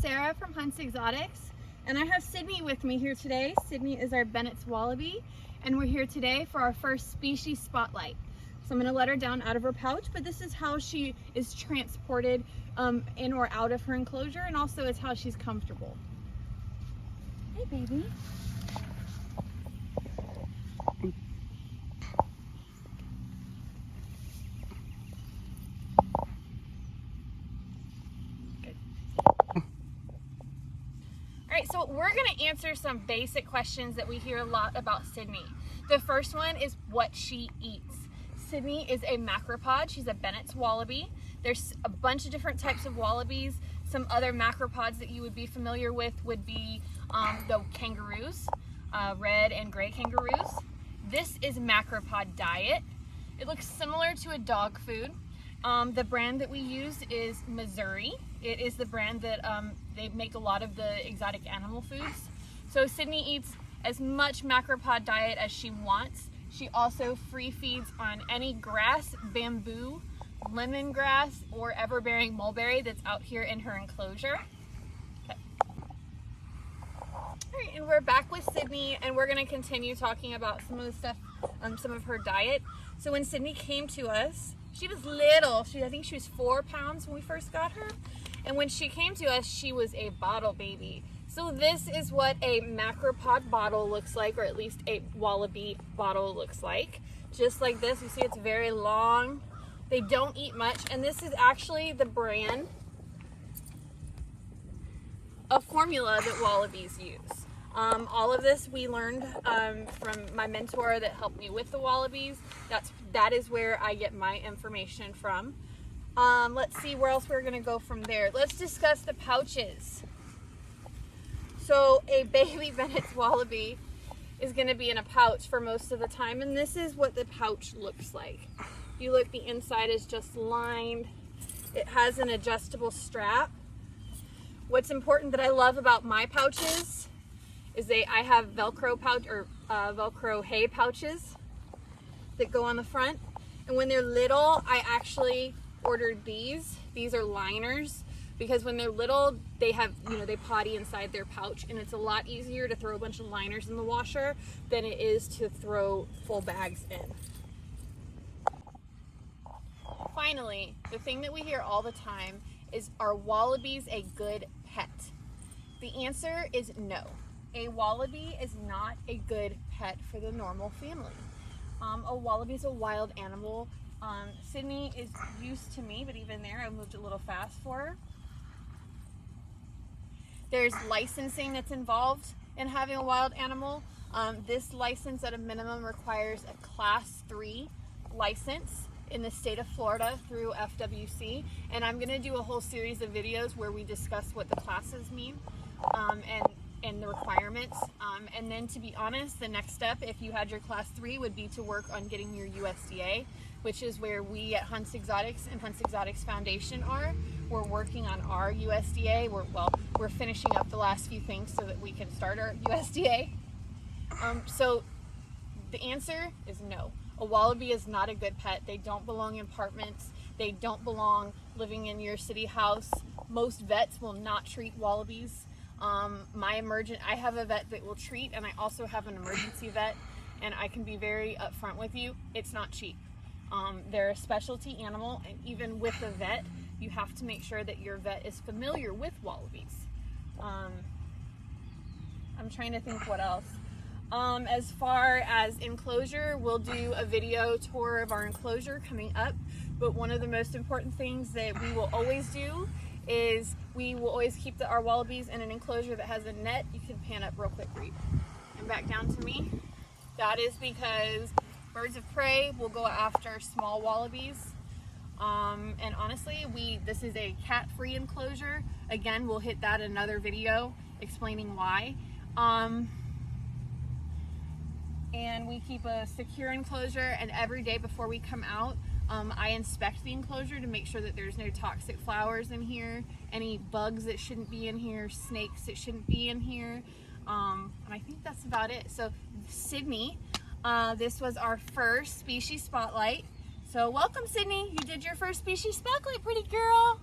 Sarah from Hunt's Exotics, and I have Sydney with me here today. Sydney is our Bennetts wallaby, and we're here today for our first species spotlight. So I'm going to let her down out of her pouch, but this is how she is transported in or out of her enclosure, and also it's how she's comfortable. Hey, baby. Alright, so we're going to answer some basic questions that we hear a lot about Sydney. The first one is what she eats. Sydney is a macropod. She's a Bennetts wallaby. There's a bunch of different types of wallabies. Some other macropods that you would be familiar with would be the kangaroos, red and gray kangaroos. This is macropod diet. It looks similar to a dog food. The brand that we use is Missouri. It is the brand that they make a lot of the exotic animal foods. So Sydney eats as much macropod diet as she wants. She also free feeds on any grass, bamboo, lemongrass, or ever-bearing mulberry that's out here in her enclosure. Okay. All right, and we're back with Sydney, and we're going to continue talking about some of the stuff, some of her diet. So when Sydney came to us, she was little. I think she was 4 pounds when we first got her. And when she came to us, she was a bottle baby. So this is what a macropod bottle looks like, or at least a wallaby bottle looks like. Just like this, you see it's very long. They don't eat much, and this is actually the brand of formula that wallabies use. All of this we learned from my mentor that helped me with the wallabies. That is where I get my information from. Let's see where else we're gonna go from there. Let's discuss the pouches. So a baby Bennetts wallaby is gonna be in a pouch for most of the time, and this is what the pouch looks like. You look, the inside is just lined. It has an adjustable strap. What's important that I love about my pouches is I have Velcro pouch or Velcro hay pouches that go on the front. And when they're little, I actually ordered these. These are liners because when they're little, they have, they potty inside their pouch, and it's a lot easier to throw a bunch of liners in the washer than it is to throw full bags in. Finally, the thing that we hear all the time is, are wallabies a good pet? The answer is no. A wallaby is not a good pet for the normal family. A wallaby is a wild animal. Sydney is used to me, but even there I moved a little fast for her. There's licensing that's involved in having a wild animal. This license at a minimum requires a Class 3 license in the state of Florida through FWC, and I'm going to do a whole series of videos where we discuss what the classes mean and the requirements. And then, to be honest, the next step, if you had your Class 3, would be to work on getting your USDA, which is where we at Hunt's Exotics and Hunt's Exotics Foundation are. We're working on our USDA. We're finishing up the last few things so that we can start our USDA. So the answer is no. A wallaby is not a good pet. They don't belong in apartments. They don't belong living in your city house. Most vets will not treat wallabies. I have a vet that will treat, and I also have an emergency vet, and I can be very upfront with you, it's not cheap. They're a specialty animal, and even with a vet, you have to make sure that your vet is familiar with wallabies. I'm trying to think what else. As far as enclosure, we'll do a video tour of our enclosure coming up, but one of the most important things that we will always do is we will always keep our wallabies in an enclosure that has a net. You can pan up real quick, Reed, and back down to me. That is because birds of prey will go after small wallabies. And honestly, this is a cat-free enclosure. Again, we'll hit that in another video explaining why. And we keep a secure enclosure, and every day before we come out, I inspect the enclosure to make sure that there's no toxic flowers in here, any bugs that shouldn't be in here, snakes that shouldn't be in here, and I think that's about it. So Sydney, this was our first species spotlight. So welcome, Sydney. You did your first species spotlight, pretty girl.